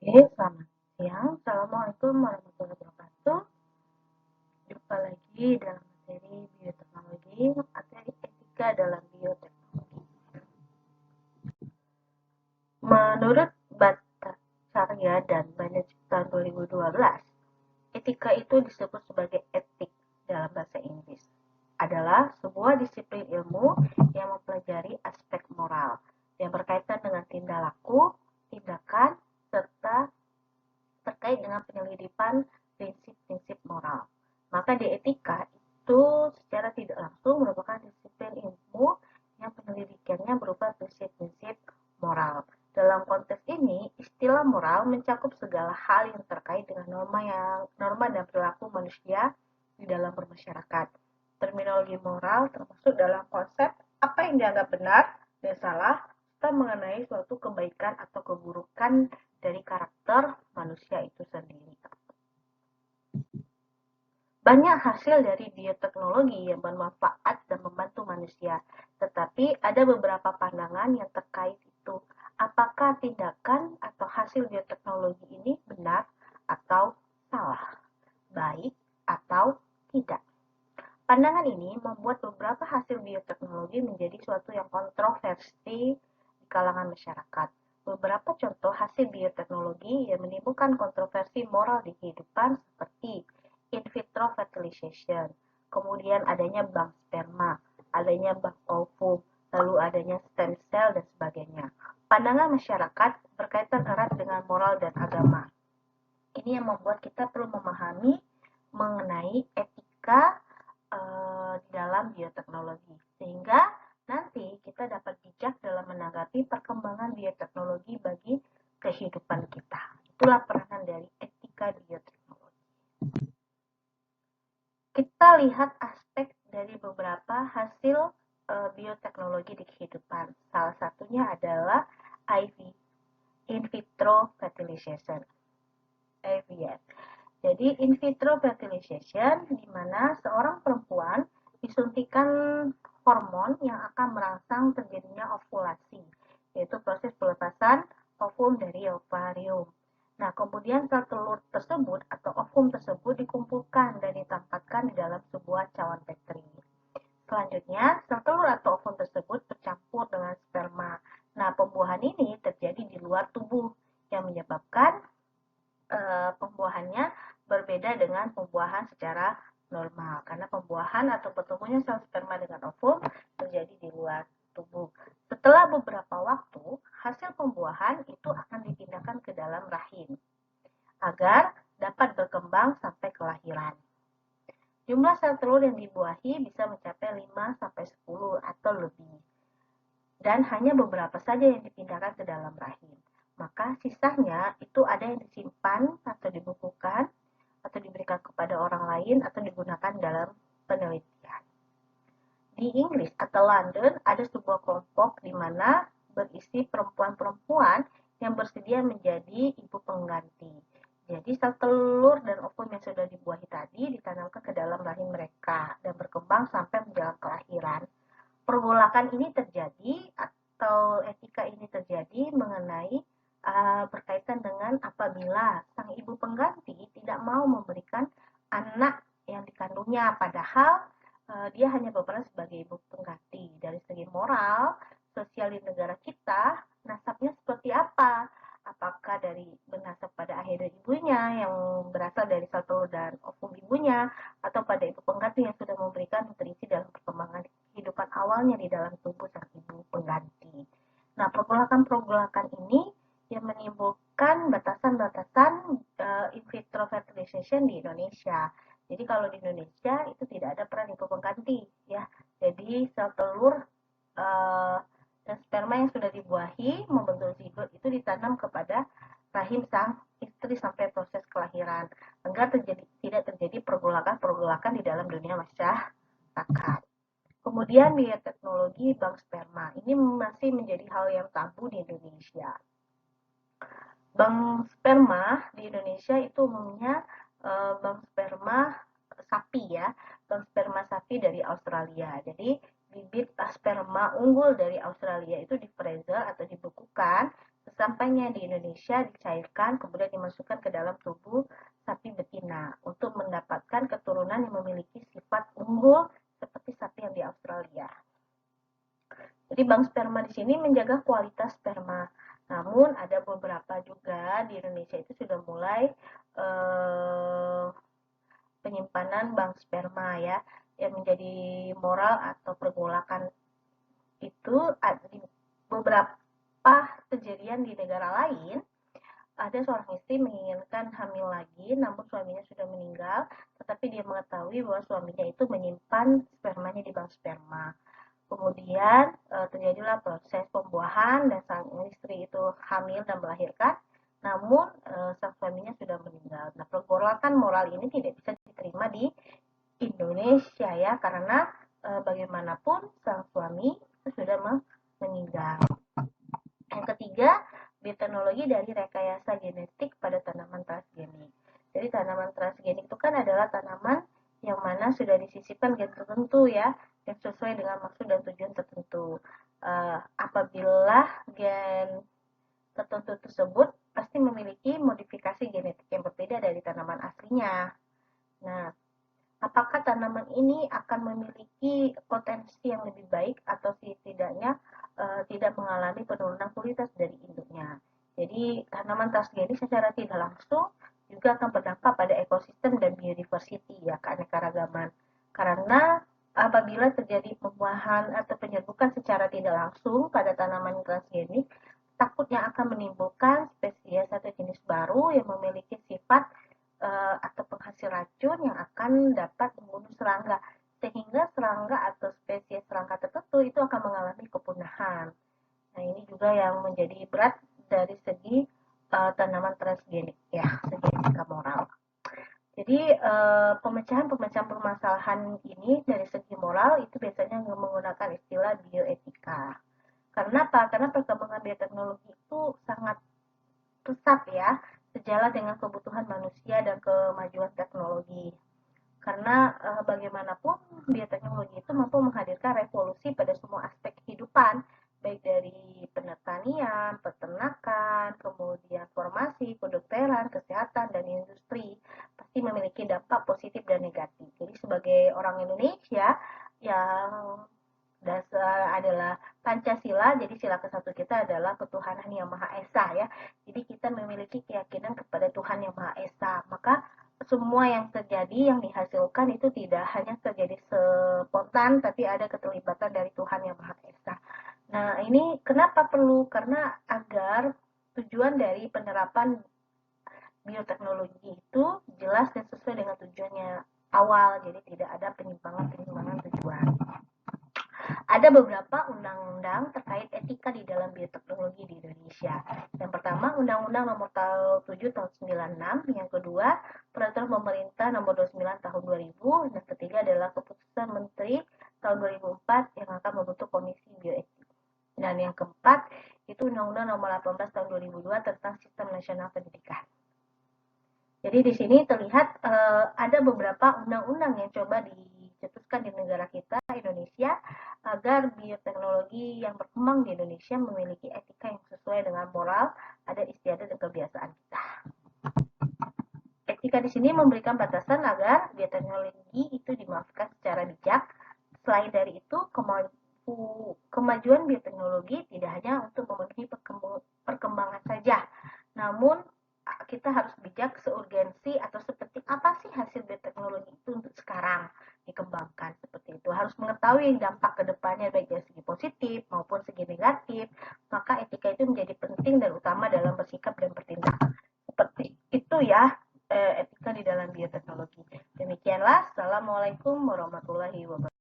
Oke, selamat siang. Assalamualaikum warahmatullahi wabarakatuh. Jumpa lagi dalam materi bioteknologi, materi etika dalam bioteknologi. Menurut Bhattacharya dan Banacipta 2012, etika itu disebut sebagai etik dalam bahasa Inggris. Adalah sebuah disiplin ilmu yang mempelajari aspek moral yang berkaitan dengan tingkah laku, tindakan, serta terkait dengan penyelidikan prinsip-prinsip moral. Maka di etika itu secara tidak langsung merupakan disiplin ilmu yang penyelidikannya berupa prinsip-prinsip moral. Dalam konteks ini, istilah moral mencakup segala hal yang terkait dengan norma dan perilaku manusia di dalam bermasyarakat. Terminologi moral termasuk dalam konsep apa yang dianggap benar dan salah, serta mengenai suatu kebaikan atau keburukan dari karakter manusia itu sendiri. Banyak hasil dari bioteknologi yang bermanfaat dan membantu manusia, tetapi ada beberapa pandangan yang terkait itu. Apakah tindakan atau hasil bioteknologi ini benar atau salah, baik atau tidak? Pandangan ini membuat beberapa hasil bioteknologi menjadi suatu yang kontroversi di kalangan masyarakat. Beberapa contoh hasil bioteknologi yang menimbulkan kontroversi moral di kehidupan seperti in vitro fertilization, kemudian adanya bank sperma, adanya bank ovum, lalu adanya stem cell dan sebagainya. Pandangan masyarakat berkaitan erat dengan moral dan agama. Ini yang membuat kita perlu memahami mengenai etika di dalam bioteknologi, sehingga nanti kita dapat bijak dalam menanggapi perkembangan bioteknologi bagi kehidupan kita. Itulah peranan dari etika bioteknologi. Kita lihat aspek dari beberapa hasil bioteknologi di kehidupan. Salah satunya adalah IV, in vitro fertilization, IVF. Jadi in vitro fertilization di mana seorang perempuan disuntikan hormon yang akan merangsang terjadinya ovulasi, yaitu proses pelepasan ovum dari ovarium. Nah, kemudian sel telur tersebut atau ovum tersebut dikumpulkan dan ditempatkan di dalam sebuah cawan petri. Selanjutnya, sel telur atau ovum tersebut bercampur dengan sperma. Nah, pembuahan ini terjadi di luar tubuh yang menyebabkan pembuahannya berbeda dengan pembuahan secara normal karena pembuahan atau pertemuannya sel sperma dengan ovum terjadi di luar tubuh. Setelah beberapa waktu, hasil pembuahan itu akan dipindahkan ke dalam rahim agar dapat berkembang sampai kelahiran. Jumlah sel telur yang dibuahi bisa mencapai 5 sampai 10 atau lebih. Dan hanya beberapa saja yang dipindahkan ke dalam rahim. Maka sisanya itu ada yang disimpan atau dibukukan atau diberikan kepada orang lain atau digunakan dalam penelitian. Di Inggris atau London ada sebuah kelompok di mana berisi perempuan-perempuan yang bersedia menjadi ibu pengganti. Jadi sel telur dan ovum yang sudah dibuahi tadi ditanamkan ke dalam rahim mereka dan berkembang sampai menjelang kelahiran. Pergolakan ini terjadi atau etika ini terjadi mengenai berkaitan dengan apabila sang ibu pengganti tidak mau memberikan anak yang dikandungnya, padahal dia hanya berperan sebagai ibu pengganti. Dari segi moral, sosial di negara kita, nasabnya seperti apa? Apakah dari bernasab pada ayah dan ibunya yang berasal dari sel telur dan ovum ibunya, atau pada ibu pengganti yang sudah memberikan nutrisi dalam perkembangan kehidupan awalnya di dalam tubuh sang ibu pengganti. Nah, pergolakan-pergolakan ini yang menimbulkan batasan-batasan in vitro fertilization di Indonesia. Jadi kalau di Indonesia itu tidak ada peran ibu pengganti, ya. Jadi sel telur dan sperma yang sudah dibuahi membentuk zigot itu ditanam kepada rahim sang istri sampai proses kelahiran agar tidak terjadi pergolakan-pergolakan di dalam dunia masyarakat. Kemudian bioteknologi bank sperma ini masih menjadi hal yang tabu di Indonesia. Bank sperma di Indonesia itu umumnya bank sperma sapi ya, bank sperma sapi dari Australia. Jadi bibit sperma unggul dari Australia itu di freezer atau dibekukan Sesampainya di Indonesia dicairkan kemudian dimasukkan ke dalam tubuh sapi betina untuk mendapatkan keturunan yang memiliki sifat unggul seperti sapi yang di Australia. Jadi bank sperma di sini menjaga kualitas sperma. Namun ada beberapa juga di Indonesia itu sudah mulai penyimpanan bank sperma ya, yang menjadi moral atau pergolakan itu di beberapa kejadian di negara lain. Ada seorang istri menginginkan hamil lagi, namun suaminya sudah meninggal, tetapi dia mengetahui bahwa suaminya itu menyimpan spermanya di bank sperma. Kemudian terjadilah proses pembuahan dan sang istri itu hamil dan melahirkan, namun sang suaminya sudah meninggal. Nah, pergolakan moral ini tidak bisa diterima di Indonesia ya, karena bagaimanapun sang suami itu sudah meninggal. Yang ketiga, bioteknologi dari rekayasa genetik pada tanaman transgenik. Jadi tanaman transgenik itu kan adalah tanaman yang mana sudah disisipkan gen tertentu ya, yang sesuai dengan maksud dan tujuan tertentu. Apabila gen tertentu tersebut pasti memiliki modifikasi genetik yang berbeda dari tanaman aslinya. Nah, apakah tanaman ini akan memiliki potensi yang lebih baik atau setidaknya tidak mengalami penurunan kualitas dari induknya. Jadi tanaman transgenik secara tidak langsung juga akan berdampak pada ekosistem dan biodiversity ya, keanekaragaman. Karena apabila terjadi pembuahan atau penyerbukan secara tidak langsung pada tanaman transgenik, takutnya akan menimbulkan spesies atau jenis baru yang memiliki sifat atau penghasil racun yang akan dapat membunuh serangga, sehingga serangga atau spesies serangga tertentu itu akan mengalami kepunahan. Nah, ini juga yang menjadi berat dari segi tanaman transgenik ya, segi etika moral. Jadi pemecahan-pemecahan permasalahan ini dari segi moral itu biasanya menggunakan istilah bioetika. Karena apa? Karena perkembangan bioteknologi itu sangat pesat ya, sejalan dengan kebutuhan manusia dan kemajuan teknologi. Karena bagaimanapun bioteknologi itu mampu menghadirkan revolusi pada semua aspek kehidupan, baik dari pertanian, peternakan, kemudian farmasi, kedokteran, kesehatan, dan industri, pasti memiliki dampak positif dan negatif. Jadi sebagai orang Indonesia yang dasar adalah Pancasila, jadi sila ke-1 kita adalah ketuhanan yang Maha Esa ya. Jadi kita memiliki keyakinan kepada Tuhan yang Maha Esa. Maka semua yang terjadi, yang dihasilkan itu tidak hanya terjadi spontan, tapi ada keterlibatan dari Tuhan yang Maha Esa. Nah, ini kenapa perlu? Karena agar tujuan dari penerapan bioteknologi itu jelas dan sesuai dengan tujuannya awal, jadi tidak ada penyimpangan-penyimpangan tujuan. Ada beberapa undang-undang terkait etika di dalam bioteknologi di Indonesia. Yang pertama, Undang-Undang Nomor 7 Tahun 96, yang kedua, Peraturan Pemerintah Nomor 29 Tahun 2000, dan ketiga adalah Keputusan Menteri Tahun 2004 yang akan membentuk Komisi Bioetik. Dan yang keempat, itu Undang-Undang Nomor 18 Tahun 2002 tentang Sistem Nasional Pendidikan. Jadi di sini terlihat ada beberapa undang-undang yang coba dicetuskan di negara kita, Indonesia, agar bioteknologi yang berkembang di Indonesia memiliki etika yang sesuai dengan moral, adat istiadat dan kebiasaan kita. Etika di sini memberikan batasan agar bioteknologi itu dimaafkan secara bijak. Selain dari itu, kemajuan bioteknologi tidak hanya untuk memenuhi perkembangan saja, namun kita harus bijak seurgensi atau seperti apa sih hasil bioteknologi itu untuk sekarang dikembangkan, seperti itu. Harus mengetahui dampak kedepannya baik dari segi positif maupun segi negatif, maka etika itu menjadi penting dan utama dalam bersikap dan bertindak. Seperti itu ya, etika di dalam bioteknologi. Demikianlah, Assalamualaikum warahmatullahi wabarakatuh.